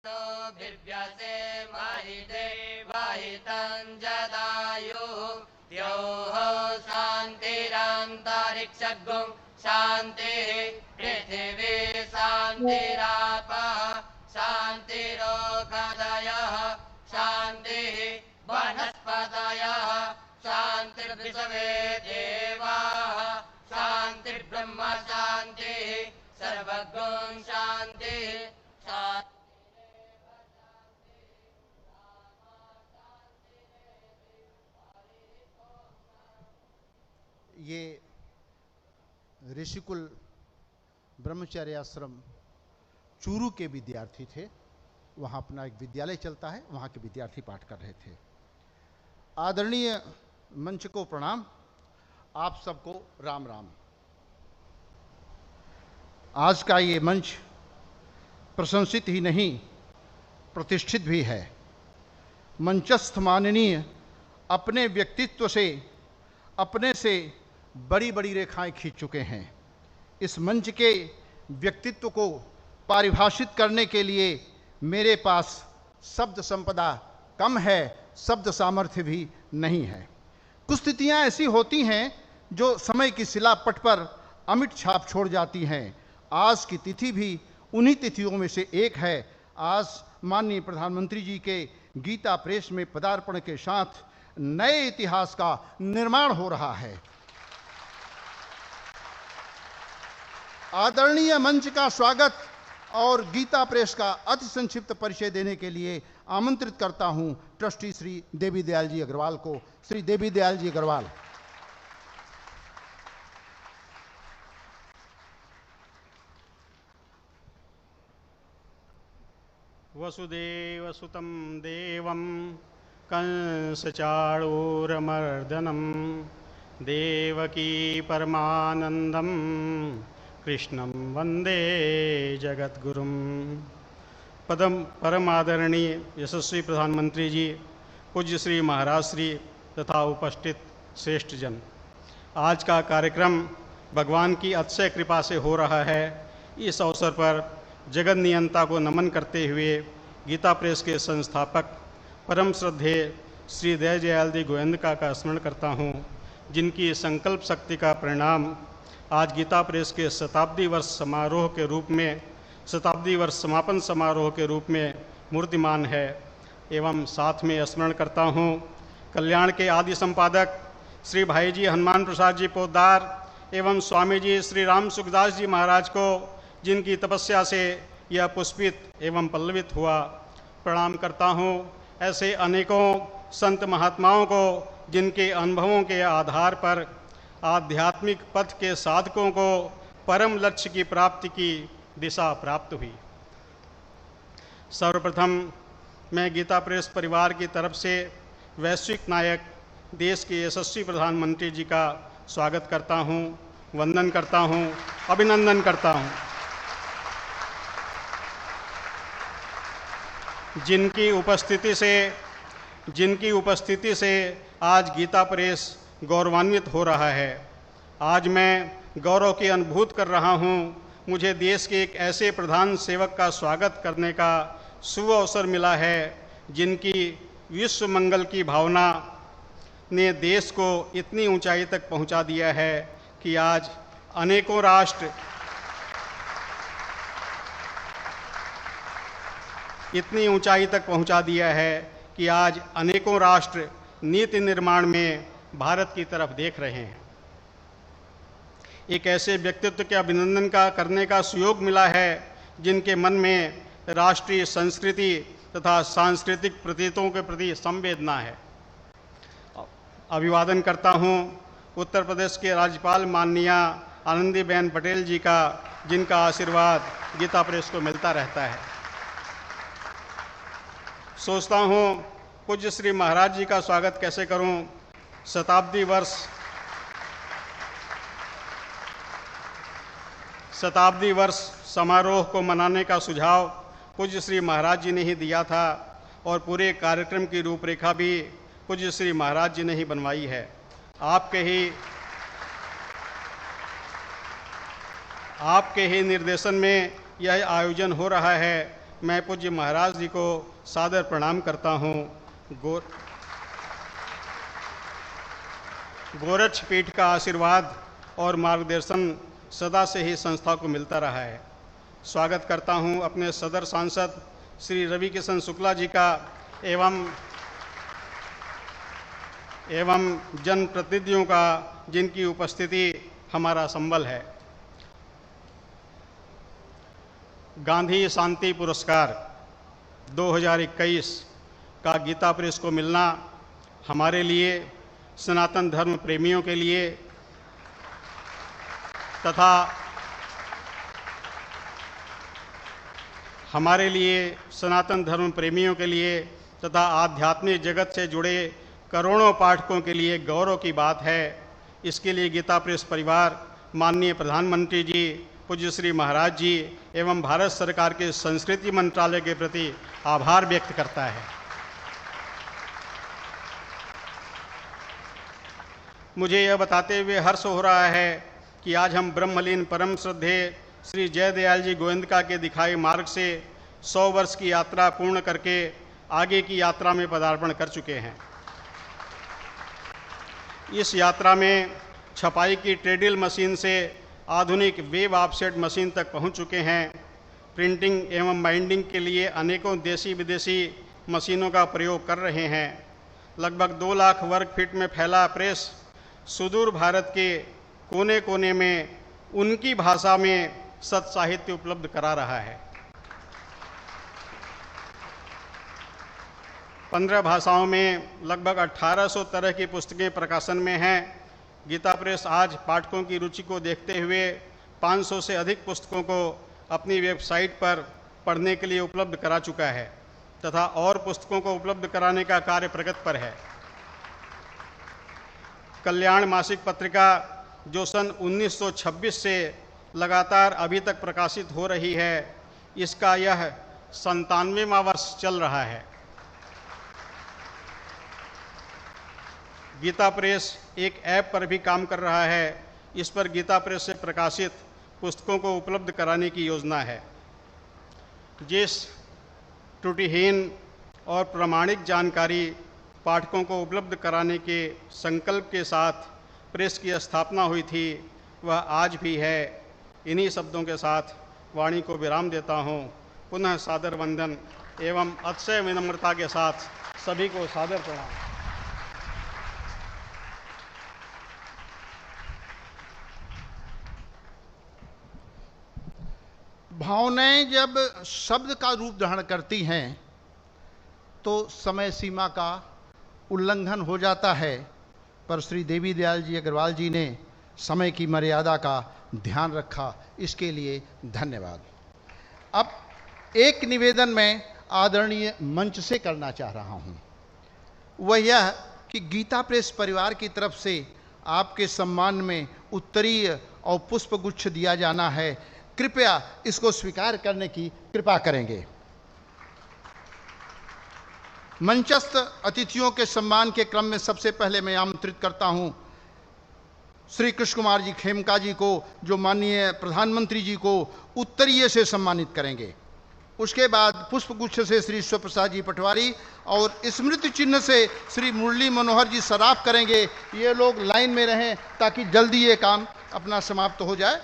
बिभ्यसे महिते वाहितं जदायुः द्यौः शान्तिरन्तरिक्षगुं शान्तिः पृथिवी शान्तिरापः शान्तिरोषधयः शान्तिः वनस्पतयः शान्तिर्विश्वे देवाः शान्तिर्ब्रह्म शान्तिः सर्वगुं शान्तिः ये ऋषिकुल ब्रह्मचर्य आश्रम चूरू के विद्यार्थी थे। वहाँ अपना एक विद्यालय चलता है, वहाँ के विद्यार्थी पाठ कर रहे थे। आदरणीय मंच को प्रणाम, आप सबको राम राम। आज का ये मंच प्रशंसित ही नहीं प्रतिष्ठित भी है। मंचस्थ माननीय अपने व्यक्तित्व से अपने से बड़ी बड़ी रेखाएं खींच चुके हैं। इस मंच के व्यक्तित्व को परिभाषित करने के लिए मेरे पास शब्द संपदा कम है, शब्द सामर्थ्य भी नहीं है। कुछ स्थितियां ऐसी होती हैं जो समय की शिलापट पर अमिट छाप छोड़ जाती हैं। आज की तिथि भी उन्हीं तिथियों में से एक है। आज माननीय प्रधानमंत्री जी के गीता प्रेस में पदार्पण के साथ नए इतिहास का निर्माण हो रहा है। आदरणीय मंच का स्वागत और गीता प्रेस का अति संक्षिप्त परिचय देने के लिए आमंत्रित करता हूं ट्रस्टी श्री देवी दयाल जी अग्रवाल को। श्री देवी दयाल जी अग्रवाल। वसुदेव सुतं देवं कंसचाणूरमर्दनं देवकी परमानंदं कृष्णं वंदे जगद्गुरुं। परमादरणीय यशस्वी प्रधानमंत्री जी, पूज्य श्री महाराज श्री तथा उपस्थित श्रेष्ठ जन, आज का कार्यक्रम भगवान की अतिशय कृपा से हो रहा है। इस अवसर पर जगत नियंता को नमन करते हुए गीता प्रेस के संस्थापक परम श्रद्धेय श्री दयाल जी गोविंदका का स्मरण करता हूँ, जिनकी संकल्प शक्ति का परिणाम आज गीता प्रेस के शताब्दी वर्ष समारोह के रूप में, शताब्दी वर्ष समापन समारोह के रूप में मूर्तिमान है। एवं साथ में स्मरण करता हूँ कल्याण के आदि संपादक श्री भाई जी हनुमान प्रसाद जी पोद्दार एवं स्वामी जी श्री राम सुखदास जी महाराज को, जिनकी तपस्या से यह पुष्पित एवं पल्लवित हुआ। प्रणाम करता हूँ ऐसे अनेकों संत महात्माओं को, जिनके अनुभवों के आधार पर आध्यात्मिक पथ के साधकों को परम लक्ष्य की प्राप्ति की दिशा प्राप्त हुई। सर्वप्रथम मैं गीता प्रेस परिवार की तरफ से वैश्विक नायक, देश के यशस्वी प्रधानमंत्री जी का स्वागत करता हूँ, वंदन करता हूँ, अभिनंदन करता हूँ। जिनकी उपस्थिति से आज गीता प्रेस गौरवान्वित हो रहा है। आज मैं गौरव की अनुभूति कर रहा हूँ। मुझे देश के एक ऐसे प्रधान सेवक का स्वागत करने का शुभ अवसर मिला है, जिनकी विश्व मंगल की भावना ने देश को इतनी ऊंचाई तक पहुंचा दिया है कि आज अनेकों राष्ट्र इतनी ऊंचाई तक पहुंचा दिया है कि आज अनेकों राष्ट्र नीति निर्माण में भारत की तरफ देख रहे हैं। एक ऐसे व्यक्तित्व के अभिनंदन का करने का सुयोग मिला है, जिनके मन में राष्ट्रीय संस्कृति तथा सांस्कृतिक प्रतीकों के प्रति संवेदना है। अभिवादन करता हूँ उत्तर प्रदेश के राज्यपाल माननीय आनंदीबेन पटेल जी का, जिनका आशीर्वाद गीता प्रेस को मिलता रहता है। सोचता हूँ पूज्य श्री महाराज जी का स्वागत कैसे करूँ। शताब्दी वर्ष समारोह को मनाने का सुझाव पूज्य श्री महाराज जी ने ही दिया था और पूरे कार्यक्रम की रूपरेखा भी पूज्य श्री महाराज जी ने ही बनवाई है। आपके ही निर्देशन में यह आयोजन हो रहा है। मैं पूज्य महाराज जी को सादर प्रणाम करता हूँ। गोरक्ष पीठ का आशीर्वाद और मार्गदर्शन सदा से ही संस्था को मिलता रहा है। स्वागत करता हूँ अपने सदर सांसद श्री रवि किशन शुक्ला जी का एवं जनप्रतिनिधियों का, जिनकी उपस्थिति हमारा संबल है। गांधी शांति पुरस्कार 2021 का गीता प्रेस को मिलना हमारे लिए, सनातन धर्म प्रेमियों के लिए तथा आध्यात्मिक जगत से जुड़े करोड़ों पाठकों के लिए गौरव की बात है। इसके लिए गीता प्रेस परिवार माननीय प्रधानमंत्री जी, पूज्य श्री महाराज जी एवं भारत सरकार के संस्कृति मंत्रालय के प्रति आभार व्यक्त करता है। मुझे यह बताते हुए हर्ष हो रहा है कि आज हम ब्रह्मलीन परम श्रद्धेय श्री जयदयाल जी गोविंदका के दिखाए मार्ग से 100 वर्ष की यात्रा पूर्ण करके आगे की यात्रा में पदार्पण कर चुके हैं। इस यात्रा में छपाई की ट्रेडल मशीन से आधुनिक वेब ऑफसेट मशीन तक पहुंच चुके हैं। प्रिंटिंग एवं बाइंडिंग के लिए अनेकों देशी विदेशी मशीनों का प्रयोग कर रहे हैं। लगभग 2 लाख वर्ग फीट में फैला प्रेस सुदूर भारत के कोने कोने में उनकी भाषा में सत साहित्य उपलब्ध करा रहा है। 15 भाषाओं में लगभग 1800 तरह की पुस्तकें प्रकाशन में हैं। गीता प्रेस आज पाठकों की रुचि को देखते हुए 500 से अधिक पुस्तकों को अपनी वेबसाइट पर पढ़ने के लिए उपलब्ध करा चुका है तथा और पुस्तकों को उपलब्ध कराने का कार्य प्रगति पर है। कल्याण मासिक पत्रिका, जो सन 1926 से लगातार अभी तक प्रकाशित हो रही है, इसका यह 97वां वर्ष चल रहा है। गीता प्रेस एक ऐप पर भी काम कर रहा है। इस पर गीता प्रेस से प्रकाशित पुस्तकों को उपलब्ध कराने की योजना है। जिस त्रुटिहीन और प्रामाणिक जानकारी पाठकों को उपलब्ध कराने के संकल्प के साथ प्रेस की स्थापना हुई थी, वह आज भी है। इन्हीं शब्दों के साथ वाणी को विराम देता हूँ। पुनः सादर वंदन एवं अतिशय विनम्रता के साथ सभी को सादर प्रणाम। भावनाएं जब शब्द का रूप धारण करती हैं तो समय सीमा का उल्लंघन हो जाता है, पर श्री देवी दयाल जी अग्रवाल जी ने समय की मर्यादा का ध्यान रखा, इसके लिए धन्यवाद। अब एक निवेदन मैं आदरणीय मंच से करना चाह रहा हूं, वह यह कि गीता प्रेस परिवार की तरफ से आपके सम्मान में उत्तरीय और पुष्पगुच्छ दिया जाना है। कृपया इसको स्वीकार करने की कृपा करेंगे। मंचस्थ अतिथियों के सम्मान के क्रम में सबसे पहले मैं आमंत्रित करता हूं श्री कृष्ण कुमार जी खेमका जी को, जो माननीय प्रधानमंत्री जी को उत्तरीय से सम्मानित करेंगे। उसके बाद पुष्पगुच्छ से श्री ईश्वर प्रसाद जी पटवारी और स्मृति चिन्ह से श्री मुरली मनोहर जी सराफ करेंगे। ये लोग लाइन में रहें ताकि जल्दी ये काम अपना समाप्त हो जाए।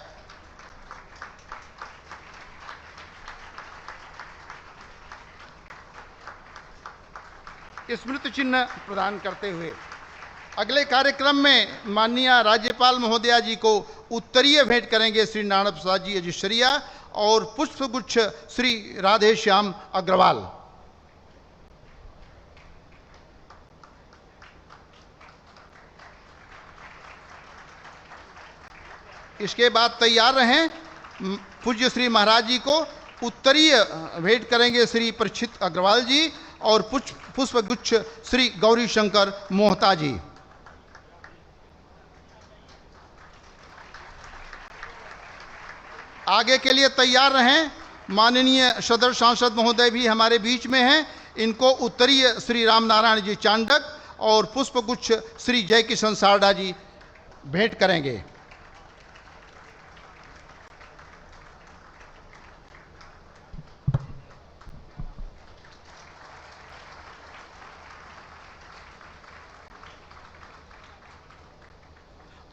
स्मृति चिन्ह प्रदान करते हुए अगले कार्यक्रम में माननीय राज्यपाल महोदया जी को उत्तरीय भेंट करेंगे श्री नारायण प्रसाद जी अजिशरिया और पुष्पगुच्छ श्री राधे श्याम अग्रवाल। इसके बाद तैयार रहें, पूज्य श्री महाराज जी को उत्तरीय भेंट करेंगे श्री परीक्षित अग्रवाल जी और पुष्पगुच्छ श्री गौरी शंकर मोहता जी। आगे के लिए तैयार रहें। माननीय सदर सांसद महोदय भी हमारे बीच में हैं। इनको उत्तरीय श्री रामनारायण जी चांडक और पुष्पगुच्छ श्री जय किशन सारडा जी भेंट करेंगे।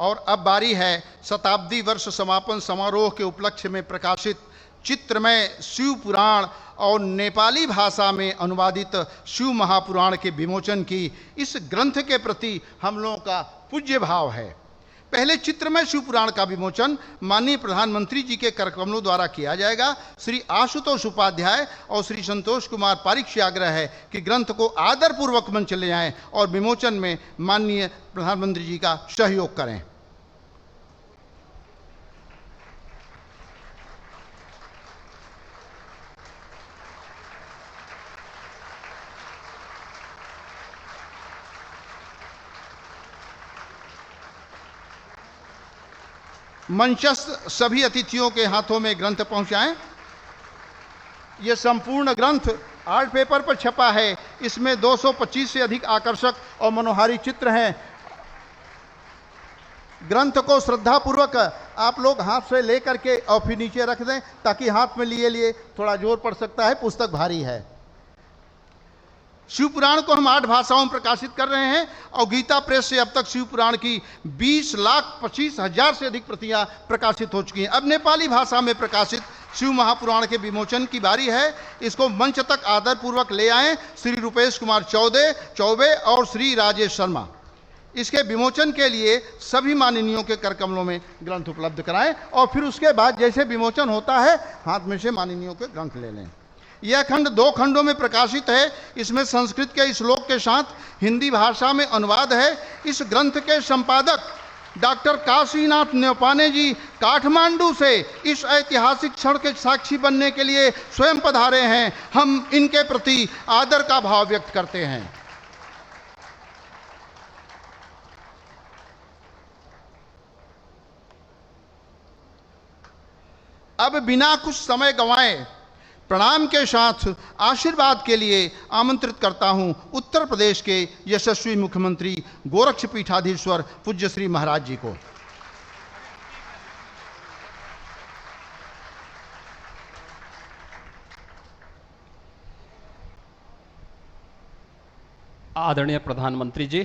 और अब बारी है शताब्दी वर्ष समापन समारोह के उपलक्ष्य में प्रकाशित चित्रमय शिव पुराण और नेपाली भाषा में अनुवादित शिव महापुराण के विमोचन की। इस ग्रंथ के प्रति हम लोगों का पूज्य भाव है। पहले चित्रमय शिव पुराण का विमोचन माननीय प्रधानमंत्री जी के करकमलों द्वारा किया जाएगा। श्री आशुतोष उपाध्याय और श्री संतोष कुमार पारिक से आग्रह है कि ग्रंथ को आदरपूर्वक मंच ले आएं और विमोचन में माननीय प्रधानमंत्री जी का सहयोग करें। मंचस्थ सभी अतिथियों के हाथों में ग्रंथ पहुंचाएं। यह संपूर्ण ग्रंथ आर्ट पेपर पर छपा है। इसमें 225 से अधिक आकर्षक और मनोहारी चित्र हैं। ग्रंथ को श्रद्धापूर्वक आप लोग हाथ से लेकर के और फिर नीचे रख दें, ताकि हाथ में लिए लिए थोड़ा जोर पड़ सकता है, पुस्तक भारी है। शिव पुराण को हम 8 भाषाओं में प्रकाशित कर रहे हैं और गीता प्रेस से अब तक शिव पुराण की 20,25,000 से अधिक प्रतियां प्रकाशित हो चुकी हैं। अब नेपाली भाषा में प्रकाशित शिव महापुराण के विमोचन की बारी है। इसको मंच तक आदरपूर्वक ले आएं श्री रूपेश कुमार चौबे और श्री राजेश शर्मा। इसके विमोचन के लिए सभी माननीयों के करकमलों में ग्रंथ उपलब्ध कराएं और फिर उसके बाद जैसे विमोचन होता है हाथ में से माननीयों के ग्रंथ ले लें। यह खंड 2 खंडों में प्रकाशित है। इसमें संस्कृत के श्लोक के साथ हिंदी भाषा में अनुवाद है। इस ग्रंथ के संपादक डॉक्टर काशीनाथ न्योपाने जी काठमांडू से इस ऐतिहासिक क्षण के साक्षी बनने के लिए स्वयं पधारे हैं। हम इनके प्रति आदर का भाव व्यक्त करते हैं। अब बिना कुछ समय गंवाए प्रणाम के साथ आशीर्वाद के लिए आमंत्रित करता हूं उत्तर प्रदेश के यशस्वी मुख्यमंत्री गोरक्षपीठाधीश्वर पूज्य श्री महाराज जी को। आदरणीय प्रधानमंत्री जी,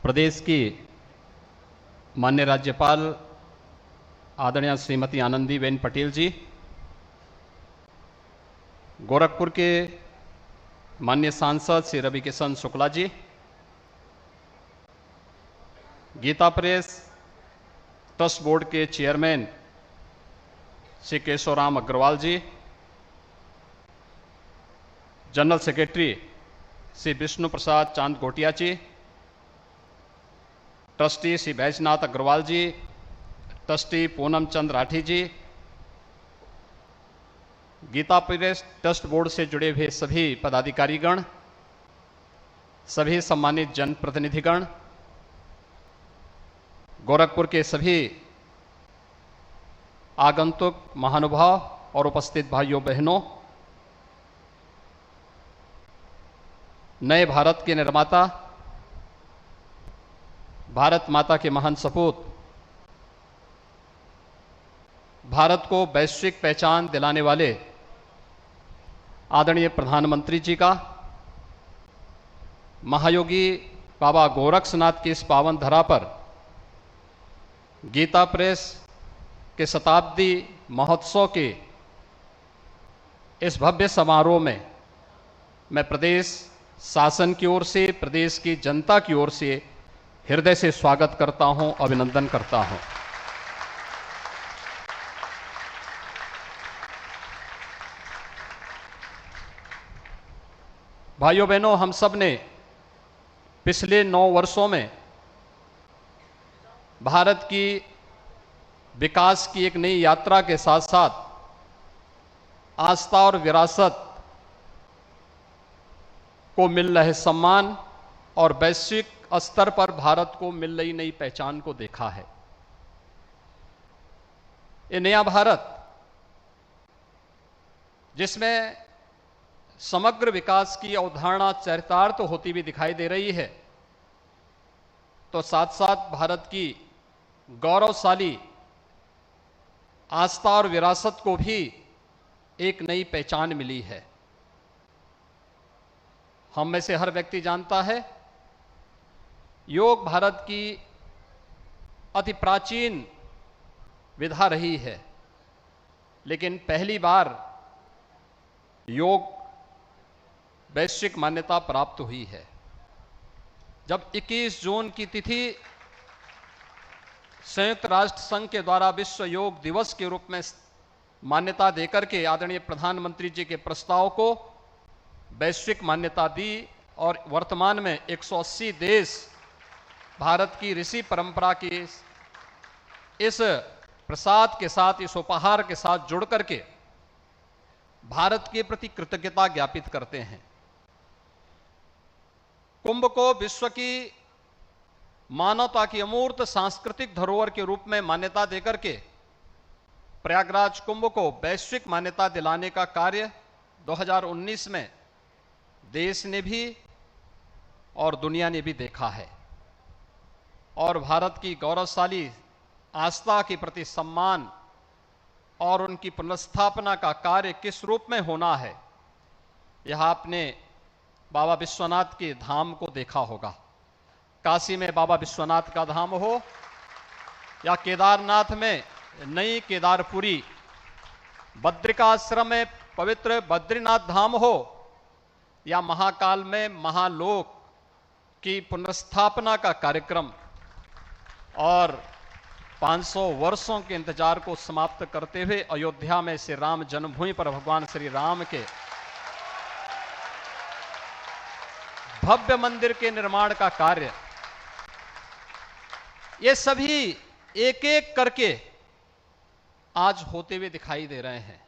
प्रदेश की माननीय राज्यपाल आदरणीय श्रीमती आनंदीबेन पटेल जी, गोरखपुर के माननीय सांसद Shri Ravi Kishan Shukla ji, Gita press trust board के चेयरमैन श्री केशवराम अग्रवाल जी, जनरल सेक्रेटरी श्री विष्णु प्रसाद चांद गोटिया जी, ट्रस्टी श्री बैजनाथ अग्रवाल जी, ट्रस्टी पूनम चंद राठी जी, गीता प्रेस ट्रस्ट बोर्ड से जुड़े हुए सभी पदाधिकारीगण, सभी सम्मानित जनप्रतिनिधिगण, गोरखपुर के सभी आगंतुक महानुभाव और उपस्थित भाइयों बहनों, नए भारत के निर्माता, भारत माता के महान सपूत, भारत को वैश्विक पहचान दिलाने वाले आदरणीय प्रधानमंत्री जी का, महायोगी बाबा गोरक्षनाथ की इस पावन धरा पर गीता प्रेस के शताब्दी महोत्सव के इस भव्य समारोह में मैं प्रदेश शासन की ओर से, प्रदेश की जनता की ओर से हृदय से स्वागत करता हूं, अभिनंदन करता हूं। भाइयों बहनों, हम सब ने पिछले 9 वर्षों में भारत की विकास की एक नई यात्रा के साथ साथ आस्था और विरासत को मिल रहे सम्मान और वैश्विक स्तर पर भारत को मिल रही नई पहचान को देखा है। ये नया भारत जिसमें समग्र विकास की अवधारणा चरितार्थ तो होती भी दिखाई दे रही है, तो साथ साथ भारत की गौरवशाली आस्था और विरासत को भी एक नई पहचान मिली है। हम में से हर व्यक्ति जानता है योग भारत की अति प्राचीन विधा रही है, लेकिन पहली बार योग वैश्विक मान्यता प्राप्त हुई है जब 21 जून की तिथि संयुक्त राष्ट्र संघ के द्वारा विश्व योग दिवस के रूप में मान्यता देकर के आदरणीय प्रधानमंत्री जी के प्रस्ताव को वैश्विक मान्यता दी और वर्तमान में 180 देश भारत की ऋषि परंपरा की इस प्रसाद के साथ, इस उपहार के साथ जुड़ करके भारत के प्रति कृतज्ञता ज्ञापित करते हैं। कुंभ को विश्व की मानवता की अमूर्त सांस्कृतिक धरोहर के रूप में मान्यता देकर के प्रयागराज कुंभ को वैश्विक मान्यता दिलाने का कार्य 2019 में देश ने भी और दुनिया ने भी देखा है और भारत की गौरवशाली आस्था के प्रति सम्मान और उनकी पुनर्स्थापना का कार्य किस रूप में होना है, यह आपने बाबा विश्वनाथ के धाम को देखा होगा। काशी में बाबा विश्वनाथ का धाम हो या केदारनाथ में नई केदारपुरी, बद्रिकाश्रम में पवित्र बद्रीनाथ धाम हो या महाकाल में महालोक की पुनर्स्थापना का कार्यक्रम और 500 वर्षों के इंतजार को समाप्त करते हुए अयोध्या में से राम जन्मभूमि पर भगवान श्री राम के भव्य मंदिर के निर्माण का कार्य, ये सभी एक एक करके आज होते हुए दिखाई दे रहे हैं।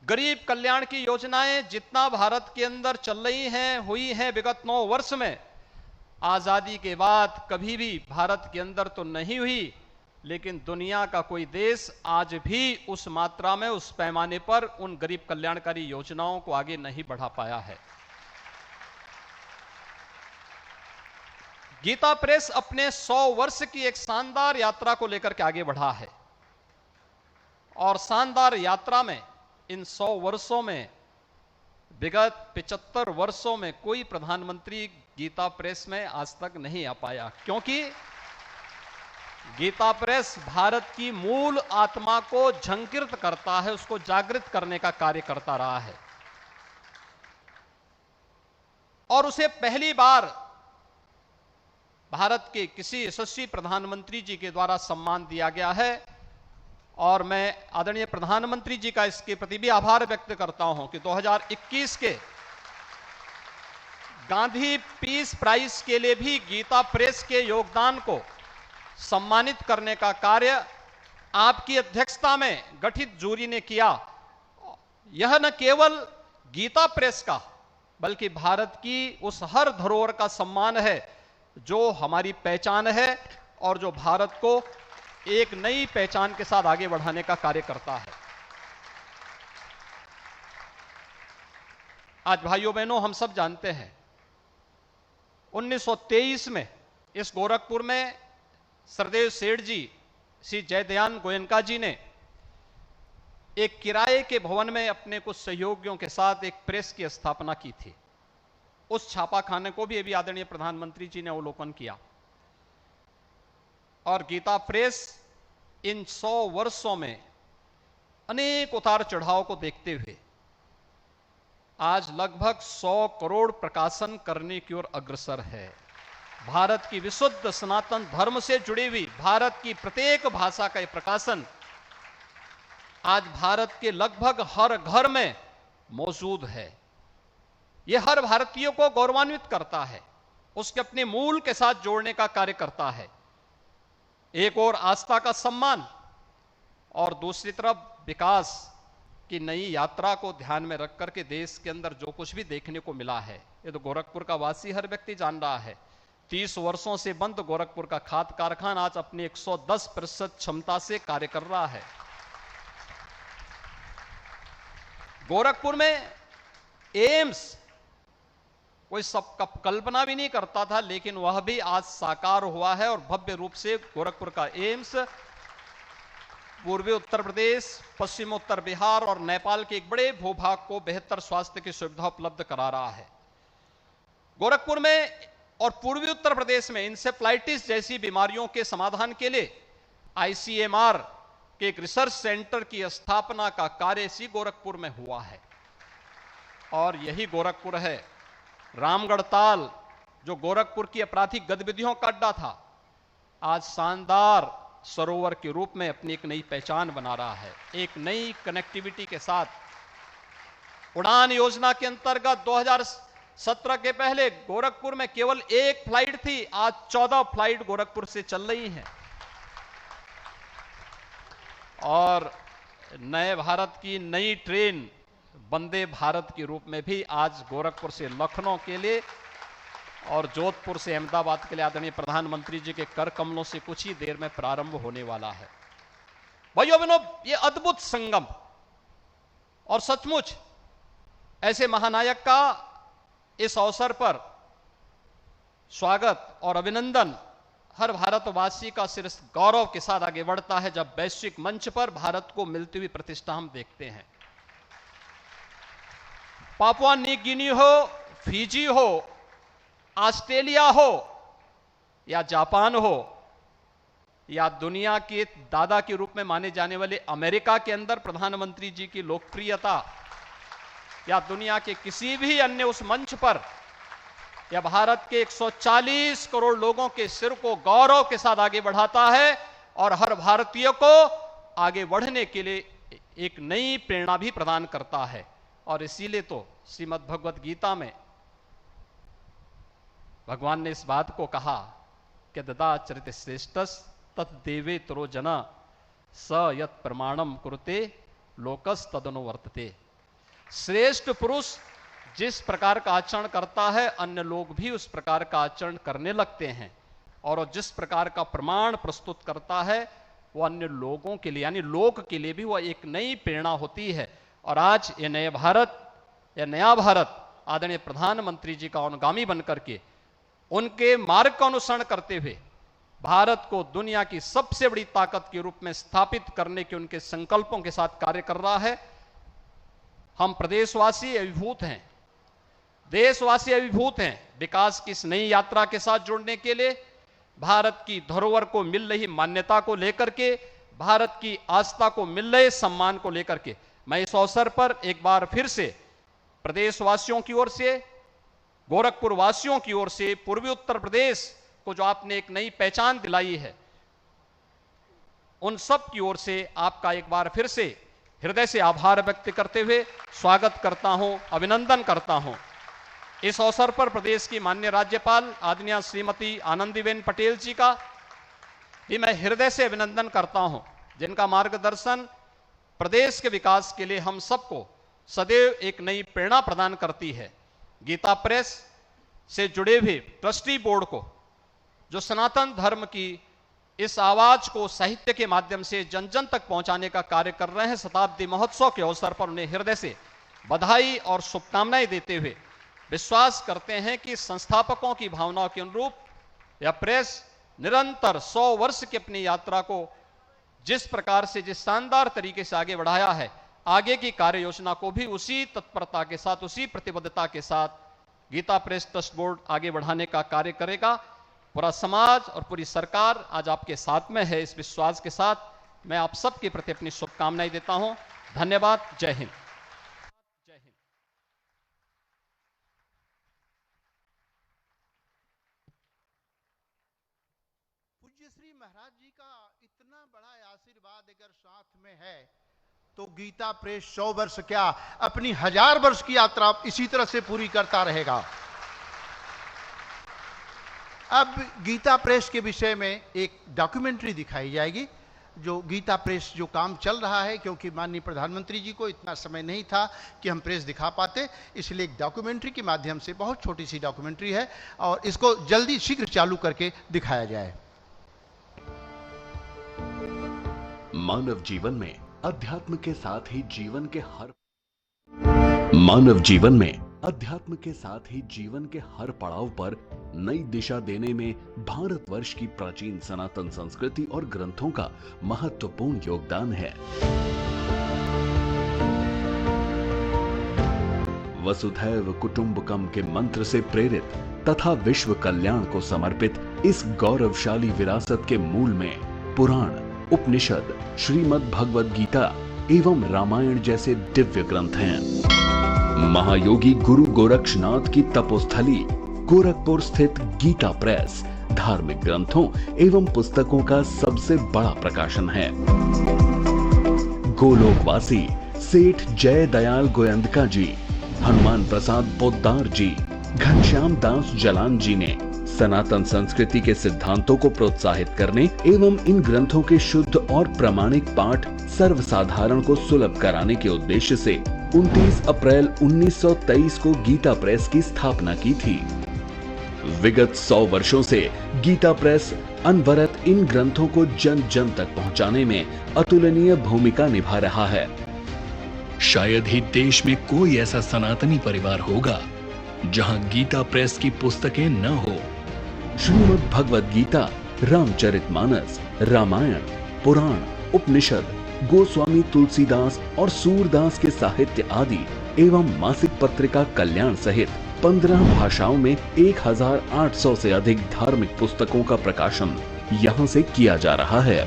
गरीब कल्याण की योजनाएं जितना भारत के अंदर चल रही हैं, हुई हैं विगत 9 वर्ष में, आजादी के बाद कभी भी भारत के अंदर तो नहीं हुई, लेकिन दुनिया का कोई देश आज भी उस मात्रा में, उस पैमाने पर उन गरीब कल्याणकारी योजनाओं को आगे नहीं बढ़ा पाया है। गीता प्रेस अपने 100 वर्ष की एक शानदार यात्रा को लेकर के आगे बढ़ा है और शानदार यात्रा में इन 100 वर्षों में विगत 75 वर्षों में कोई प्रधानमंत्री गीता प्रेस में आज तक नहीं आ पाया, क्योंकि गीता प्रेस भारत की मूल आत्मा को झंकृत करता है, उसको जागृत करने का कार्य करता रहा है और उसे पहली बार भारत के किसी यशस्वी प्रधानमंत्री जी के द्वारा सम्मान दिया गया है और मैं आदरणीय प्रधानमंत्री जी का इसके प्रति भी आभार व्यक्त करता हूं कि 2021 के गांधी पीस प्राइज के लिए भी गीता प्रेस के योगदान को सम्मानित करने का कार्य आपकी अध्यक्षता में गठित जूरी ने किया। यह न केवल गीता प्रेस का बल्कि भारत की उस हर धरोहर का सम्मान है जो हमारी पहचान है और जो भारत को एक नई पहचान के साथ आगे बढ़ाने का कार्य करता है। आज भाइयों बहनों, हम सब जानते हैं 1923 में इस गोरखपुर में सरदेव सेठ जी, श्री जयदयान गोयनका जी ने एक किराए के भवन में अपने कुछ सहयोगियों के साथ एक प्रेस की स्थापना की थी। उस छापाखाने को भी अभी आदरणीय प्रधानमंत्री जी ने अवलोकन किया और गीता प्रेस इन 100 वर्षों में अनेक उतार चढ़ाव को देखते हुए आज लगभग 100 करोड़ प्रकाशन करने की ओर अग्रसर है। भारत की विशुद्ध सनातन धर्म से जुड़ी हुई भारत की प्रत्येक भाषा का यह प्रकाशन आज भारत के लगभग हर घर में मौजूद है। यह हर भारतीय को गौरवान्वित करता है, उसके अपने मूल के साथ जोड़ने का कार्य करता है। एक और आस्था का सम्मान और दूसरी तरफ विकास की नई यात्रा को ध्यान में रख करके देश के अंदर जो कुछ भी देखने को मिला है, ये तो गोरखपुर का वासी हर व्यक्ति जान रहा है। 30 वर्षों से बंद गोरखपुर का खाद कारखाना आज अपनी 110% क्षमता से कार्य कर रहा है। गोरखपुर में एम्स कोई सब कल्पना भी नहीं करता था, लेकिन वह भी आज साकार हुआ है और भव्य रूप से गोरखपुर का एम्स पूर्वी उत्तर प्रदेश, पश्चिम उत्तर बिहार और नेपाल के एक बड़े भूभाग को बेहतर स्वास्थ्य की सुविधा उपलब्ध करा रहा है। गोरखपुर में और पूर्वी उत्तर प्रदेश में इंसेफ्लाइटिस जैसी बीमारियों के समाधान के लिए आईसीएमआर के एक रिसर्च सेंटर की स्थापना का कार्य इसी गोरखपुर में हुआ है। और यही गोरखपुर है रामगढ़ ताल, जो गोरखपुर की आपराधिक गतिविधियों का अड्डा था, आज शानदार सरोवर के रूप में अपनी एक नई पहचान बना रहा है। एक नई कनेक्टिविटी के साथ उड़ान योजना के अंतर्गत 2017 के पहले गोरखपुर में केवल एक फ्लाइट थी, आज 14 फ्लाइट गोरखपुर से चल रही हैं। और नए भारत की नई ट्रेन वंदे भारत के रूप में भी आज गोरखपुर से लखनऊ के लिए और जोधपुर से अहमदाबाद के लिए आदरणीय प्रधानमंत्री जी के कर कमलों से कुछ ही देर में प्रारंभ होने वाला है। भाइयों बहनों, ये अद्भुत संगम और सचमुच ऐसे महानायक का इस अवसर पर स्वागत और अभिनंदन हर भारतवासी का सिर गौरव के साथ आगे बढ़ता है जब वैश्विक मंच पर भारत को मिलती हुई प्रतिष्ठा हम देखते हैं। पापुआ न्यू गिनी हो, फिजी हो, ऑस्ट्रेलिया हो या जापान हो या दुनिया के दादा के रूप में माने जाने वाले अमेरिका के अंदर प्रधानमंत्री जी की लोकप्रियता या दुनिया के किसी भी अन्य उस मंच पर या भारत के 140 करोड़ लोगों के सिर को गौरव के साथ आगे बढ़ाता है और हर भारतीय को आगे बढ़ने के लिए एक नई प्रेरणा भी प्रदान करता है। और इसीलिए तो श्रीमद् भगवत गीता में भगवान ने इस बात को कहा कि ददाचरित श्रेष्ठस तत्देवे तरो जना स यत् प्रमाणम कुरुते लोकस तदनुवर्तते। श्रेष्ठ पुरुष जिस प्रकार का आचरण करता है अन्य लोग भी उस प्रकार का आचरण करने लगते हैं और जिस प्रकार का प्रमाण प्रस्तुत करता है वो अन्य लोगों के लिए यानी लोक के लिए भी वह एक नई प्रेरणा होती है। और आज ये नए भारत या नया भारत आदरणीय प्रधानमंत्री जी का अनुगामी बनकर के उनके मार्ग का अनुसरण करते हुए भारत को दुनिया की सबसे बड़ी ताकत के रूप में स्थापित करने के उनके संकल्पों के साथ कार्य कर रहा है। हम प्रदेशवासी अभिभूत हैं, देशवासी अभिभूत हैं विकास की इस नई यात्रा के साथ जुड़ने के लिए, भारत की धरोहर को मिल रही मान्यता को लेकर के, भारत की आस्था को मिल रहे सम्मान को लेकर के मैं इस अवसर पर एक बार फिर से प्रदेशवासियों की ओर से, गोरखपुर वासियों की ओर से, पूर्वी उत्तर प्रदेश को जो आपने एक नई पहचान दिलाई है, उन सब की ओर से आपका एक बार फिर से हृदय से आभार व्यक्त करते हुए स्वागत करता हूं, अभिनंदन करता हूं। इस अवसर पर प्रदेश की माननीय राज्यपाल आदरणीय श्रीमती आनंदीबेन पटेल जी का भी मैं हृदय से अभिनंदन करता हूं, जिनका मार्गदर्शन प्रदेश के विकास के लिए हम सबको सदैव एक नई प्रेरणा प्रदान करती है। गीता प्रेस से जुड़े हुए ट्रस्टी बोर्ड को जो सनातन धर्म की इस आवाज को साहित्य के माध्यम से जन जन तक पहुंचाने का कार्य कर रहे हैं, शताब्दी महोत्सव के अवसर पर उन्हें हृदय से बधाई और शुभकामनाएं देते हुए विश्वास करते हैं कि संस्थापकों की भावनाओं के अनुरूप यह प्रेस निरंतर 100 वर्ष की अपनी यात्रा को जिस प्रकार से जिस शानदार तरीके से आगे बढ़ाया है, आगे की कार्य योजना को भी उसी तत्परता के साथ, उसी प्रतिबद्धता के साथ गीता प्रेस ट्रस्ट बोर्ड आगे बढ़ाने का कार्य करेगा। पूरा समाज और पूरी सरकार आज आपके साथ में है। इस विश्वास के साथ मैं आप सबके प्रति अपनी शुभकामनाएं देता हूं। धन्यवाद। जय हिंद। जय हिंद। पूज्य श्री महाराज जी का इतना बड़ा आशीर्वाद अगर साथ में है तो गीता प्रेस 100 वर्ष क्या अपनी 1000 वर्ष की यात्रा इसी तरह से पूरी करता रहेगा। अब गीता प्रेस के विषय में एक डॉक्यूमेंट्री दिखाई जाएगी जो गीता प्रेस जो काम चल रहा है, क्योंकि माननीय प्रधानमंत्री जी को इतना समय नहीं था कि हम प्रेस दिखा पाते, इसलिए एक डॉक्यूमेंट्री के माध्यम से, बहुत छोटी सी डॉक्यूमेंट्री है और इसको जल्दी शीघ्र चालू करके दिखाया जाए। मानव जीवन में अध्यात्म के साथ ही जीवन के हर मानव जीवन में अध्यात्म के साथ ही जीवन के हर पड़ाव पर नई दिशा देने में भारतवर्ष की प्राचीन सनातन संस्कृति और ग्रंथों का महत्वपूर्ण योगदान है। वसुधैव कुटुंबकम के मंत्र से प्रेरित तथा विश्व कल्याण को समर्पित इस गौरवशाली विरासत के मूल में पुराण, उपनिषद, श्रीमद् भगवद गीता एवं रामायण जैसे दिव्य ग्रंथ हैं। महायोगी गुरु गोरक्षनाथ की तपोस्थली गोरखपुर स्थित गीता प्रेस धार्मिक ग्रंथों एवं पुस्तकों का सबसे बड़ा प्रकाशन है। गोलोकवासी सेठ जय दयाल गोयंदका जी, हनुमान प्रसाद पोद्दार जी, घनश्याम दास जलान जी ने सनातन संस्कृति के सिद्धांतों को प्रोत्साहित करने एवं इन ग्रंथों के शुद्ध और प्रामाणिक पाठ सर्वसाधारण को सुलभ कराने के उद्देश्य से 29 अप्रैल 1923 को गीता प्रेस की स्थापना की थी। विगत 100 वर्षों से गीता प्रेस अनवरत इन ग्रंथों को जन जन तक पहुंचाने में अतुलनीय भूमिका निभा रहा है। शायद ही देश में कोई ऐसा सनातनी परिवार होगा जहां गीता प्रेस की पुस्तकें न हो। श्रीमद् भगवद गीता, रामचरितमानस, रामायण, पुराण, उपनिषद, गोस्वामी तुलसीदास और सूरदास के साहित्य आदि एवं मासिक पत्रिका कल्याण सहित 15 भाषाओं में 1800 से अधिक धार्मिक पुस्तकों का प्रकाशन यहां से किया जा रहा है।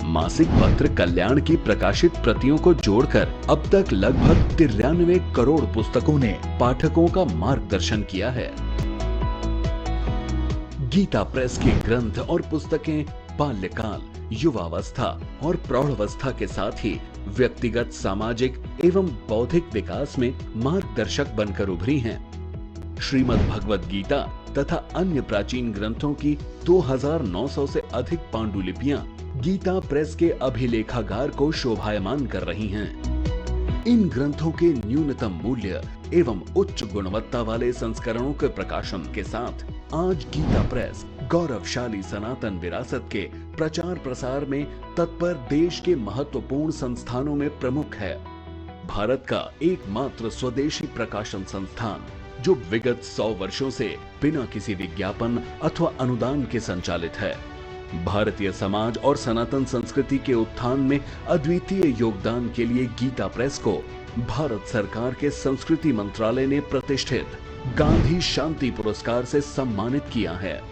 मासिक पत्र कल्याण की प्रकाशित प्रतियों को जोड़कर अब तक लगभग 93 करोड़ पुस्तकों ने पाठकों का मार्गदर्शन किया है। गीता प्रेस के ग्रंथ और पुस्तकें बाल्यकाल, युवावस्था और प्रौढ़ावस्था के साथ ही व्यक्तिगत, सामाजिक एवं बौद्धिक विकास में मार्गदर्शक बनकर उभरी हैं। श्रीमद् भगवद गीता तथा अन्य प्राचीन ग्रंथों की 2900 से अधिक पांडुलिपियां गीता प्रेस के अभिलेखागार को शोभायमान कर रही हैं। इन ग्रंथों के न्यूनतम मूल्य एवं उच्च गुणवत्ता वाले संस्करणों के प्रकाशन के साथ आज गीता प्रेस गौरवशाली सनातन विरासत के प्रचार प्रसार में तत्पर देश के महत्वपूर्ण संस्थानों में प्रमुख है। भारत का एकमात्र स्वदेशी प्रकाशन संस्थान जो विगत 100 वर्षों से बिना किसी विज्ञापन अथवा अनुदान के संचालित है। भारतीय समाज और सनातन संस्कृति के उत्थान में अद्वितीय योगदान के लिए गीता प्रेस को भारत सरकार के संस्कृति मंत्रालय ने प्रतिष्ठित गांधी शांति पुरस्कार से सम्मानित किया है।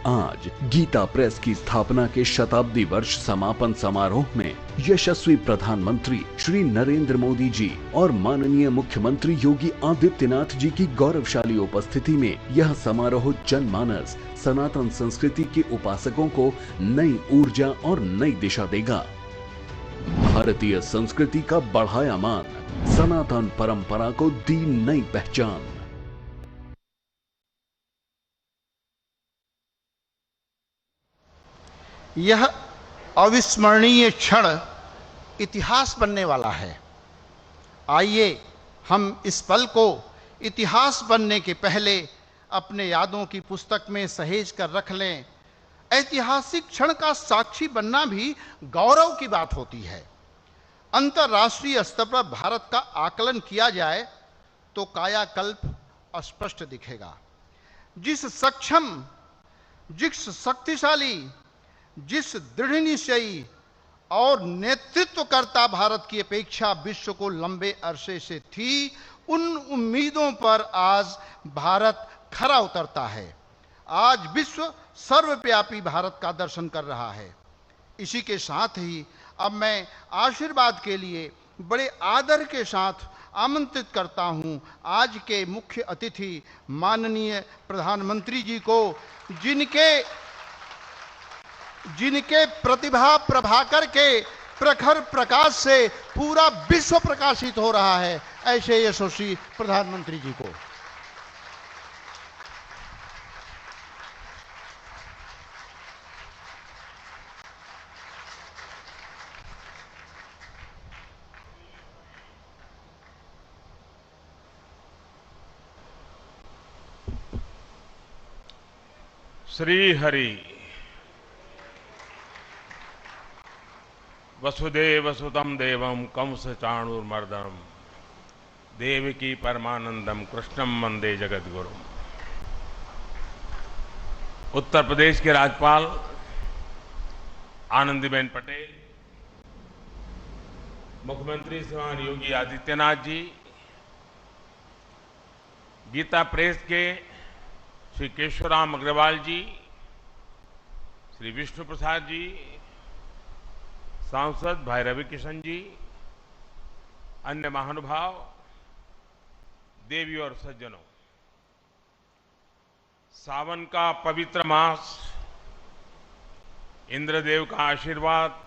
आज गीता प्रेस की स्थापना के शताब्दी वर्ष समापन समारोह में यशस्वी प्रधानमंत्री श्री नरेंद्र मोदी जी और माननीय मुख्यमंत्री योगी आदित्यनाथ जी की गौरवशाली उपस्थिति में यह समारोह जनमानस सनातन संस्कृति के उपासकों को नई ऊर्जा और नई दिशा देगा। भारतीय संस्कृति का बढ़ाया मान, सनातन परंपरा को दी नई पहचान। यह अविस्मरणीय क्षण इतिहास बनने वाला है। आइए हम इस पल को इतिहास बनने के पहले अपने यादों की पुस्तक में सहेज कर रख लें। ऐतिहासिक क्षण का साक्षी बनना भी गौरव की बात होती है। अंतर्राष्ट्रीय स्तर पर भारत का आकलन किया जाए तो कायाकल्प स्पष्ट दिखेगा। जिस सक्षम, जिस शक्तिशाली, जिस दृढ़ निश्चयी और नेतृत्वकर्ता भारत की अपेक्षा विश्व को लंबे अरसे से थी, उन उम्मीदों पर आज भारत खरा उतरता है। आज विश्व सर्वव्यापी भारत का दर्शन कर रहा है। इसी के साथ ही अब मैं आशीर्वाद के लिए बड़े आदर के साथ आमंत्रित करता हूं आज के मुख्य अतिथि माननीय प्रधानमंत्री जी को, जिनके प्रतिभा प्रभाकर के प्रखर प्रकाश से पूरा विश्व प्रकाशित हो रहा है, ऐसे यशस्वी प्रधानमंत्री जी को। श्री हरि वसुदेव सुतम देवम कंस चाणूरमर्दनम देवकी परमानंदम कृष्णम वंदे जगद्गुरु। उत्तर प्रदेश के राज्यपाल आनंदीबेन पटेल, मुख्यमंत्री श्रीमान योगी आदित्यनाथ जी, गीता प्रेस के श्री केशवराम अग्रवाल जी, श्री विष्णु प्रसाद जी, सांसद भाई रवि किशन जी, अन्य महानुभाव, देवी और सज्जनों, सावन का पवित्र मास, इंद्रदेव का आशीर्वाद,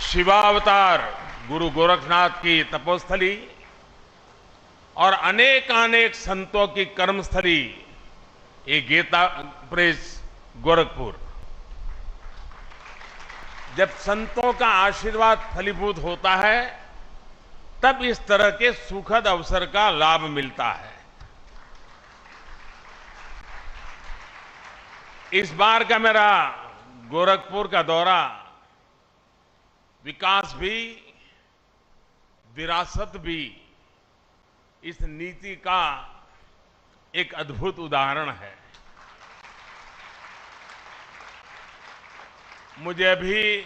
शिवावतार गुरु गोरखनाथ की तपोस्थली और अनेकानेक संतों की कर्मस्थली ये गीता प्रेस गोरखपुर। जब संतों का आशीर्वाद फलीभूत होता है तब इस तरह के सुखद अवसर का लाभ मिलता है। इस बार का मेरा गोरखपुर का दौरा विकास भी, विरासत भी, इस नीति का एक अद्भुत उदाहरण है। मुझे अभी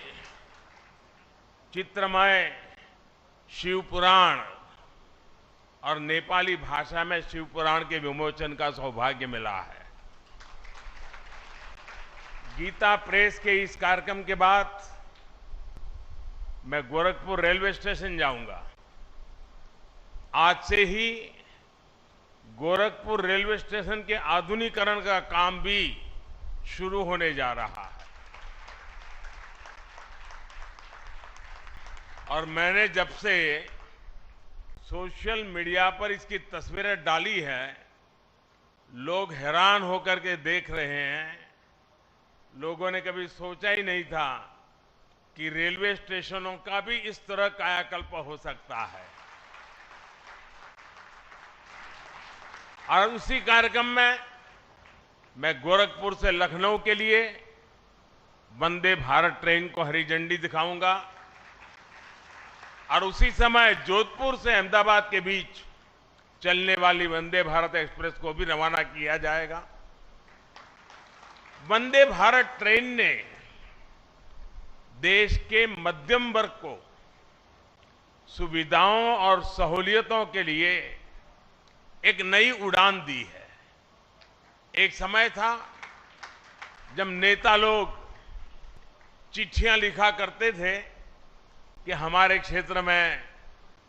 चित्रमय शिव पुराण और नेपाली भाषा में शिव पुराण के विमोचन का सौभाग्य मिला है। गीता प्रेस के इस कार्यक्रम के बाद मैं गोरखपुर रेलवे स्टेशन जाऊंगा। आज से ही गोरखपुर रेलवे स्टेशन के आधुनिकीकरण का काम भी शुरू होने जा रहा है। और मैंने जब से सोशल मीडिया पर इसकी तस्वीरें डाली है, लोग हैरान होकर के देख रहे हैं। लोगों ने कभी सोचा ही नहीं था कि रेलवे स्टेशनों का भी इस तरह कायाकल्प हो सकता है। और उसी कार्यक्रम में मैं गोरखपुर से लखनऊ के लिए वंदे भारत ट्रेन को हरी झंडी दिखाऊंगा और उसी समय जोधपुर से अहमदाबाद के बीच चलने वाली वंदे भारत एक्सप्रेस को भी रवाना किया जाएगा। वंदे भारत ट्रेन ने देश के मध्यम वर्ग को सुविधाओं और सहूलियतों के लिए एक नई उड़ान दी है। एक समय था जब नेता लोग चिट्ठियां लिखा करते थे कि हमारे क्षेत्र में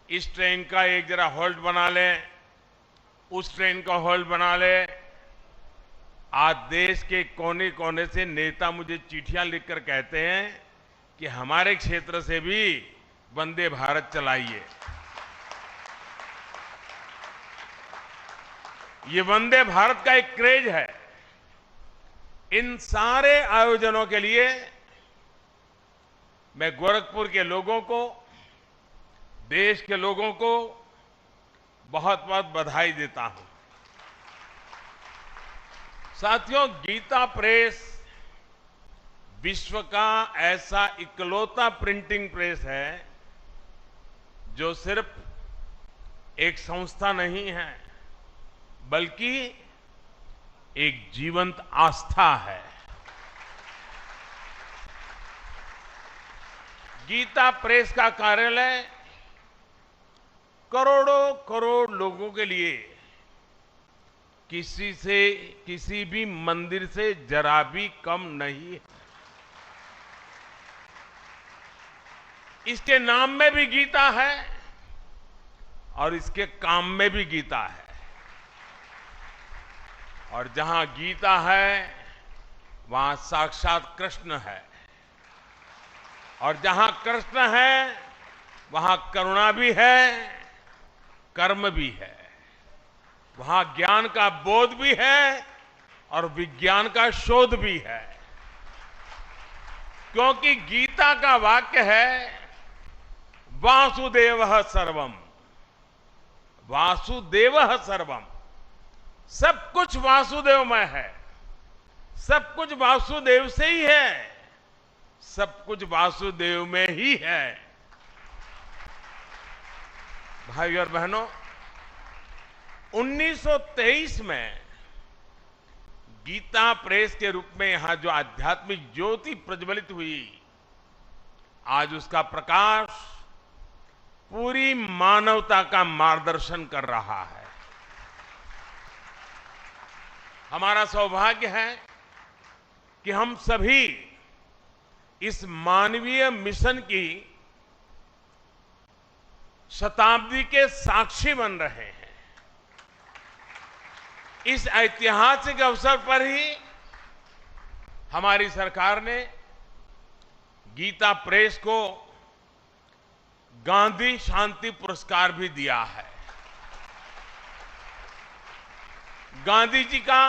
इस ट्रेन का एक जरा होल्ड बना लें, उस ट्रेन का होल्ड बना ले। आज देश के कोने कोने से नेता मुझे चिट्ठियां लिखकर कहते हैं कि हमारे क्षेत्र से भी वंदे भारत चलाइए। ये वंदे भारत का एक क्रेज है। इन सारे आयोजनों के लिए मैं गोरखपुर के लोगों को, देश के लोगों को बहुत बहुत बधाई देता हूं। साथियों, गीता प्रेस विश्व का ऐसा इकलौता प्रिंटिंग प्रेस है जो सिर्फ एक संस्था नहीं है बल्कि एक जीवंत आस्था है। गीता प्रेस का कार्यालय करोड़ों करोड़ लोगों के लिए किसी भी मंदिर से जरा भी कम नहीं है। इसके नाम में भी गीता है और इसके काम में भी गीता है। और जहां गीता है वहां साक्षात कृष्ण है और जहां कृष्ण है वहां करुणा भी है, कर्म भी है, वहां ज्ञान का बोध भी है और विज्ञान का शोध भी है। क्योंकि गीता का वाक्य है वासुदेवः सर्वम, वासुदेवः सर्वम। सब कुछ वासुदेवमय है, सब कुछ वासुदेव से ही है, सब कुछ वासुदेव में ही है। भाई और बहनों, 1923 में गीता प्रेस के रूप में यहां जो आध्यात्मिक ज्योति प्रज्वलित हुई, आज उसका प्रकाश पूरी मानवता का मार्गदर्शन कर रहा है। हमारा सौभाग्य है कि हम सभी इस मानवीय मिशन की शताब्दी के साक्षी बन रहे हैं। इस ऐतिहासिक अवसर पर ही हमारी सरकार ने गीता प्रेस को गांधी शांति पुरस्कार भी दिया है। गांधी जी का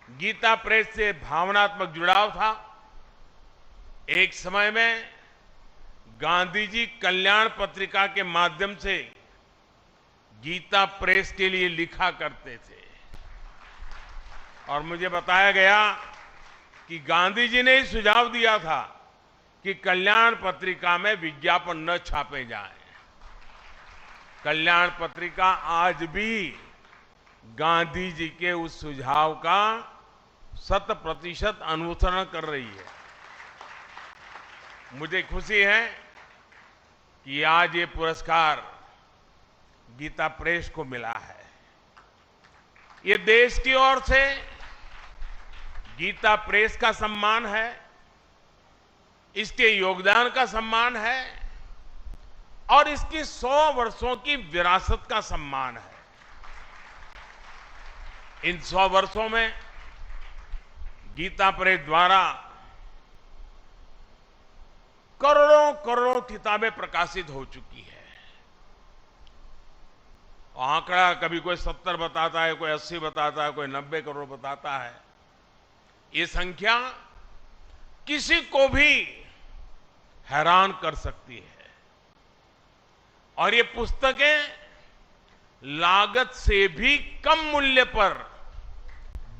गीता प्रेस से भावनात्मक जुड़ाव था। एक समय में गांधी जी कल्याण पत्रिका के माध्यम से गीता प्रेस के लिए लिखा करते थे और मुझे बताया गया कि गांधी जी ने ही सुझाव दिया था कि कल्याण पत्रिका में विज्ञापन न छापे जाएं। कल्याण पत्रिका आज भी गांधी जी के उस सुझाव का 100% अनुसरण कर रही है। मुझे खुशी है कि आज ये पुरस्कार गीता प्रेस को मिला है। ये देश की ओर से गीता प्रेस का सम्मान है, इसके योगदान का सम्मान है और इसकी 100 वर्षों की विरासत का सम्मान है। इन 100 वर्षों में गीता प्रेस द्वारा करोड़ों करोड़ों किताबें प्रकाशित हो चुकी है। आंकड़ा कभी कोई 70 बताता है, कोई 80 बताता है, कोई 90 करोड़ बताता है। ये संख्या किसी को भी हैरान कर सकती है और ये पुस्तकें लागत से भी कम मूल्य पर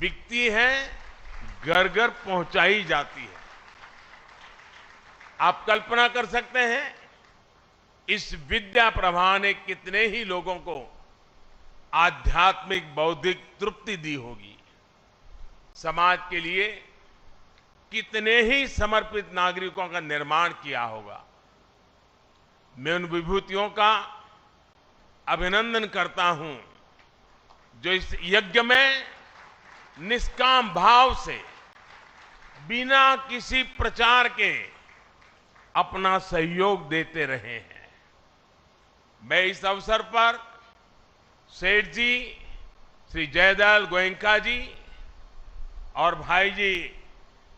बिकती हैं, घर घर पहुंचाई जाती है। आप कल्पना कर सकते हैं इस विद्या प्रवाह ने कितने ही लोगों को आध्यात्मिक बौद्धिक तृप्ति दी होगी, समाज के लिए कितने ही समर्पित नागरिकों का निर्माण किया होगा। मैं उन विभूतियों का अभिनंदन करता हूं जो इस यज्ञ में निष्काम भाव से बिना किसी प्रचार के अपना सहयोग देते रहे हैं। मैं इस अवसर पर सेठ जी श्री जयदयाल गोयनका जी और भाई जी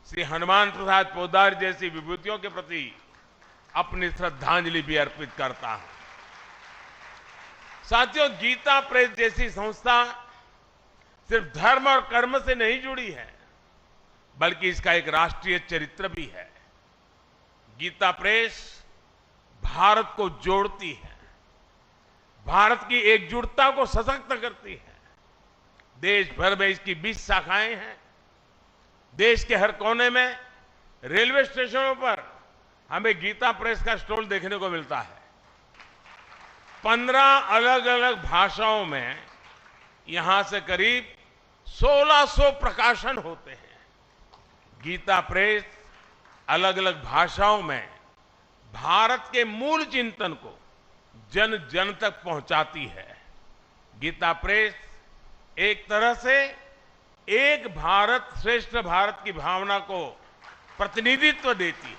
श्री हनुमान प्रसाद पोद्दार जैसी विभूतियों के प्रति अपनी श्रद्धांजलि भी अर्पित करता हूं। साथियों, गीता प्रेस जैसी संस्था सिर्फ धर्म और कर्म से नहीं जुड़ी है, बल्कि इसका एक राष्ट्रीय चरित्र भी है। गीता प्रेस भारत को जोड़ती है, भारत की एकजुटता को सशक्त करती है। देश भर में इसकी 20 शाखाएं हैं। देश के हर कोने में रेलवे स्टेशनों पर हमें गीता प्रेस का स्टॉल देखने को मिलता है। 15 अलग अलग भाषाओं में यहां से करीब 1600 प्रकाशन होते हैं। गीता प्रेस अलग अलग भाषाओं में भारत के मूल चिंतन को जन जन तक पहुंचाती है। गीता प्रेस एक तरह से एक भारत श्रेष्ठ भारत की भावना को प्रतिनिधित्व देती है।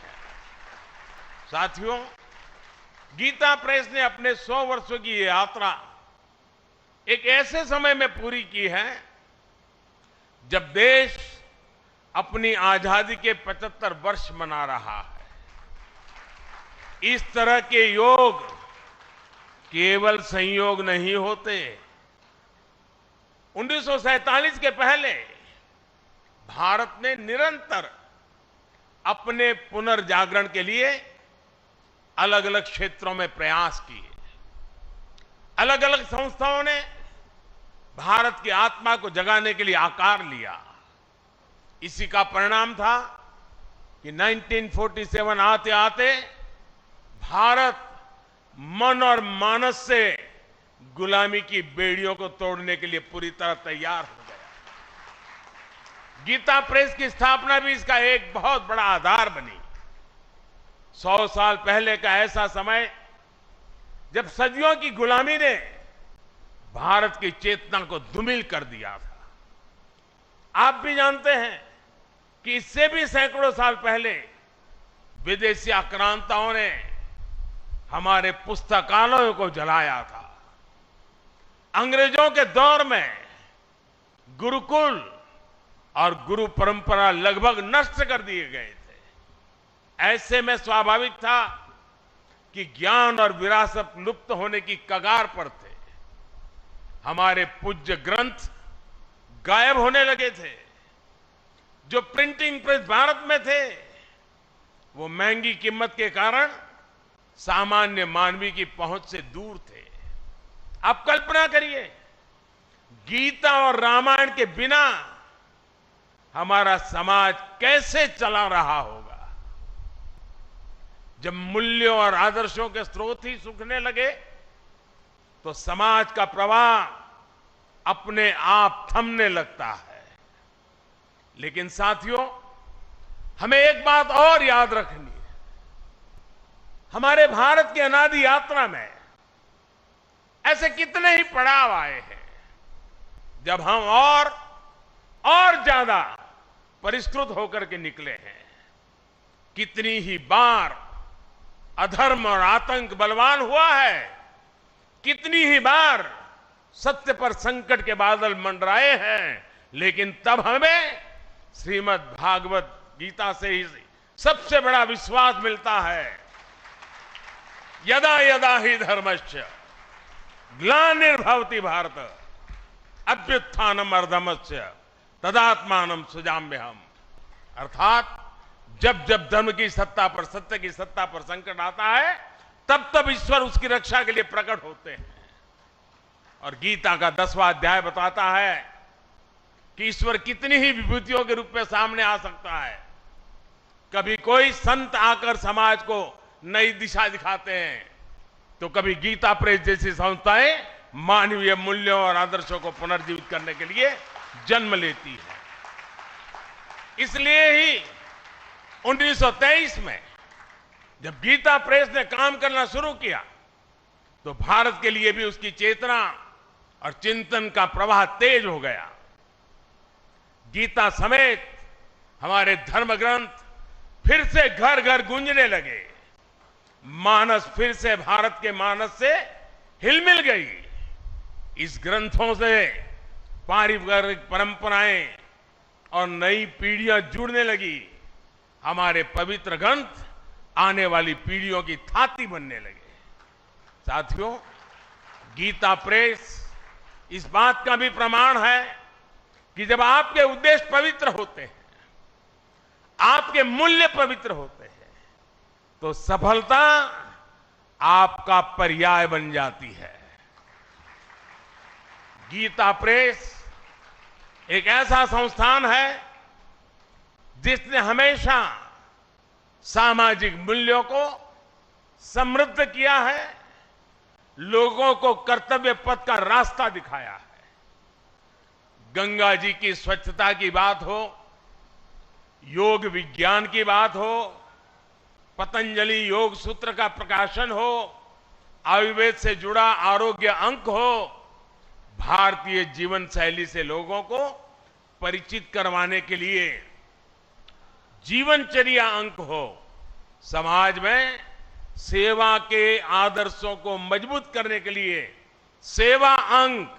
साथियों, गीता प्रेस ने अपने 100 वर्षों की ये यात्रा एक ऐसे समय में पूरी की है जब देश अपनी आजादी के 75 वर्ष मना रहा है। इस तरह के योग केवल संयोग नहीं होते। 1947 के पहले भारत ने निरंतर अपने पुनर्जागरण के लिए अलग अलग क्षेत्रों में प्रयास किए। अलग अलग संस्थाओं ने भारत की आत्मा को जगाने के लिए आकार लिया। इसी का परिणाम था कि 1947 आते आते भारत मन और मानस से गुलामी की बेड़ियों को तोड़ने के लिए पूरी तरह तैयार हो गया। गीता प्रेस की स्थापना भी इसका एक बहुत बड़ा आधार बनी। 100 साल पहले का ऐसा समय जब सदियों की गुलामी ने भारत की चेतना को धूमिल कर दिया था। आप भी जानते हैं कि इससे भी सैकड़ों साल पहले विदेशी आक्रांताओं ने हमारे पुस्तकालयों को जलाया था। अंग्रेजों के दौर में गुरुकुल और गुरु परंपरा लगभग नष्ट कर दिए गए थे। ऐसे में स्वाभाविक था कि ज्ञान और विरासत लुप्त होने की कगार पर थे। हमारे पूज्य ग्रंथ गायब होने लगे थे। जो प्रिंटिंग प्रेस भारत में थे वो महंगी कीमत के कारण सामान्य मानवी की पहुंच से दूर थे। आप कल्पना करिए, गीता और रामायण के बिना हमारा समाज कैसे चला रहा होगा। जब मूल्यों और आदर्शों के स्रोत ही सूखने लगे तो समाज का प्रवाह अपने आप थमने लगता है। लेकिन साथियों, हमें एक बात और याद रखनी है। हमारे भारत की अनादि यात्रा में ऐसे कितने ही पड़ाव आए हैं जब हम और ज्यादा परिष्कृत होकर के निकले हैं। कितनी ही बार अधर्म और आतंक बलवान हुआ है। कितनी ही बार सत्य पर संकट के बादल मंडराए हैं। लेकिन तब हमें श्रीमद् भागवत गीता से ही सबसे बड़ा विश्वास मिलता है। यदा यदा ही धर्मस्य ग्लानिर्भवति भारत अभ्युत्थानम अधर्मस्य तदात्मानं सृजाम्यहम्। अर्थात जब जब धर्म की सत्ता पर, सत्य की सत्ता पर संकट आता है, तब तब ईश्वर उसकी रक्षा के लिए प्रकट होते हैं। और गीता का 10वां अध्याय बताता है कि ईश्वर कितनी ही विभूतियों के रूप में सामने आ सकता है। कभी कोई संत आकर समाज को नई दिशा दिखाते हैं, तो कभी गीता प्रेस जैसी संस्थाएं मानवीय मूल्यों और आदर्शों को पुनर्जीवित करने के लिए जन्म लेती है। इसलिए ही 1923 में जब गीता प्रेस ने काम करना शुरू किया तो भारत के लिए भी उसकी चेतना और चिंतन का प्रवाह तेज हो गया। गीता समेत हमारे धर्म ग्रंथ फिर से घर घर गूंजने लगे। मानस फिर से भारत के मानस से हिलमिल गई। इस ग्रंथों से पारिवारिक परंपराएं और नई पीढ़ियां जुड़ने लगी। हमारे पवित्र ग्रंथ आने वाली पीढ़ियों की थाती बनने लगे। साथियों, गीता प्रेस इस बात का भी प्रमाण है कि जब आपके उद्देश्य पवित्र होते हैं, आपके मूल्य पवित्र होते हैं, तो सफलता आपका पर्याय बन जाती है। गीता प्रेस एक ऐसा संस्थान है जिसने हमेशा सामाजिक मूल्यों को समृद्ध किया है, लोगों को कर्तव्य पथ का रास्ता दिखाया है। गंगा जी की स्वच्छता की बात हो, योग विज्ञान की बात हो, पतंजलि योग सूत्र का प्रकाशन हो, आयुर्वेद से जुड़ा आरोग्य अंक हो, भारतीय जीवन शैली से लोगों को परिचित करवाने के लिए जीवनचर्या अंक हो, समाज में सेवा के आदर्शों को मजबूत करने के लिए सेवा अंक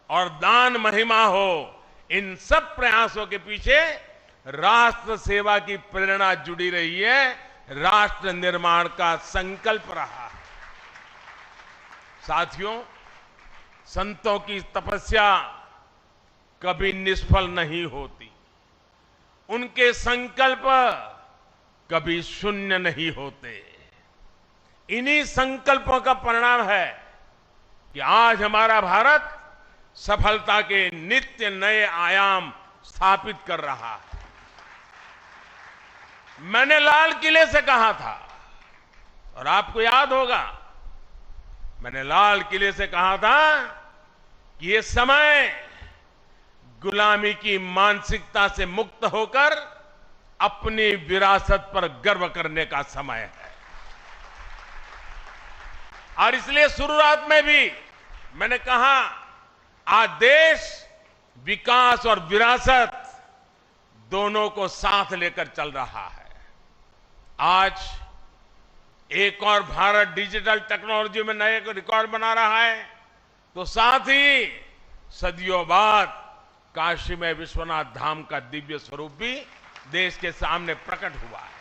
और दान महिमा हो, इन सब प्रयासों के पीछे राष्ट्र सेवा की प्रेरणा जुड़ी रही है, राष्ट्र निर्माण का संकल्प रहा है। साथियों, संतों की तपस्या कभी निष्फल नहीं होती, उनके संकल्प कभी शून्य नहीं होते। इन्हीं संकल्पों का परिणाम है कि आज हमारा भारत सफलता के नित्य नए आयाम स्थापित कर रहा है। मैंने लाल किले से कहा था, और आपको याद होगा, मैंने लाल किले से कहा था कि ये समय गुलामी की मानसिकता से मुक्त होकर अपनी विरासत पर गर्व करने का समय है। और इसलिए शुरुआत में भी मैंने कहा, आज देश विकास और विरासत दोनों को साथ लेकर चल रहा है। आज एक और भारत डिजिटल टेक्नोलॉजी में नए रिकॉर्ड बना रहा है, तो साथ ही सदियों बाद काशी में विश्वनाथ धाम का दिव्य स्वरूप भी देश के सामने प्रकट हुआ है।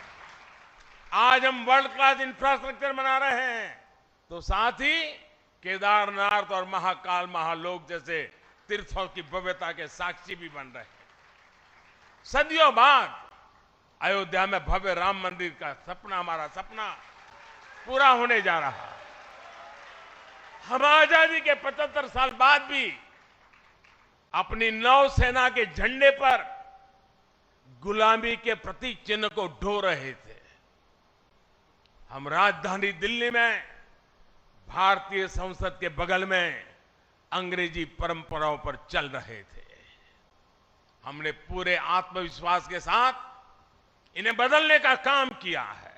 आज हम वर्ल्ड क्लास इंफ्रास्ट्रक्चर बना रहे हैं, तो साथ ही केदारनाथ और महाकाल महालोक जैसे तीर्थों की भव्यता के साक्षी भी बन रहे हैं। सदियों बाद अयोध्या में भव्य राम मंदिर का सपना, हमारा सपना पूरा होने जा रहा है। हम आजादी के 75 साल बाद भी अपनी नौसेना के झंडे पर गुलामी के प्रतीक चिन्ह को ढो रहे थे। हम राजधानी दिल्ली में भारतीय संसद के बगल में अंग्रेजी परंपराओं पर चल रहे थे। हमने पूरे आत्मविश्वास के साथ इन्हें बदलने का काम किया है।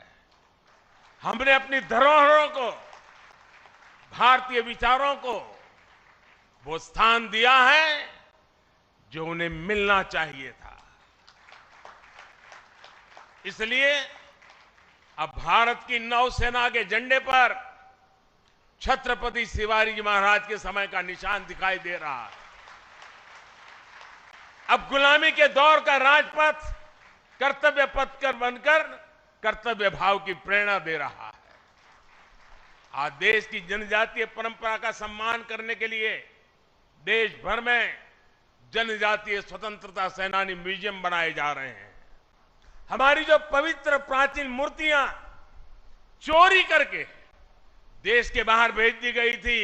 हमने अपनी धरोहरों को, भारतीय विचारों को वो स्थान दिया है जो उन्हें मिलना चाहिए था। इसलिए अब भारत की नौसेना के झंडे पर छत्रपति शिवाजी महाराज के समय का निशान दिखाई दे रहा है। अब गुलामी के दौर का राजपथ कर्तव्य पथ कर बनकर कर्तव्य भाव की प्रेरणा दे रहा है। आज देश की जनजातीय परंपरा का सम्मान करने के लिए देश भर में जनजातीय स्वतंत्रता सेनानी म्यूजियम बनाए जा रहे हैं। हमारी जो पवित्र प्राचीन मूर्तियां चोरी करके देश के बाहर भेज दी गई थी,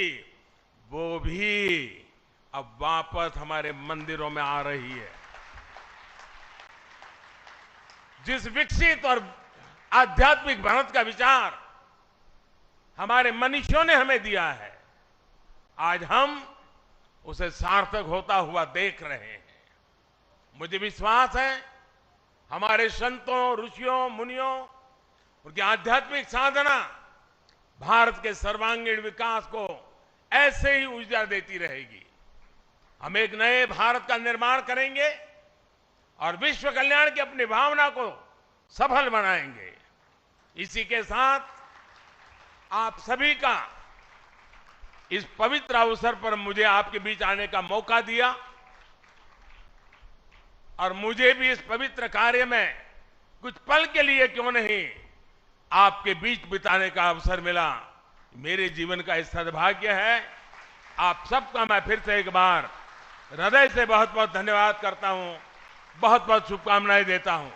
वो भी अब वापस हमारे मंदिरों में आ रही है। जिस विकसित और आध्यात्मिक भारत का विचार हमारे मनीषियों ने हमें दिया है, आज हम उसे सार्थक होता हुआ देख रहे हैं। मुझे विश्वास है हमारे संतों, ऋषियों, मुनियों, उनकी आध्यात्मिक साधना भारत के सर्वांगीण विकास को ऐसे ही ऊर्जा देती रहेगी। हम एक नए भारत का निर्माण करेंगे और विश्व कल्याण की अपनी भावना को सफल बनाएंगे। इसी के साथ आप सभी का इस पवित्र अवसर पर मुझे आपके बीच आने का मौका दिया और मुझे भी इस पवित्र कार्य में कुछ पल के लिए क्यों नहीं आपके बीच बिताने का अवसर मिला। मेरे जीवन का सद्भाग्य है। आप सबका मैं फिर से एक बार हृदय से बहुत बहुत धन्यवाद करता हूं, बहुत बहुत शुभकामनाएं देता हूं।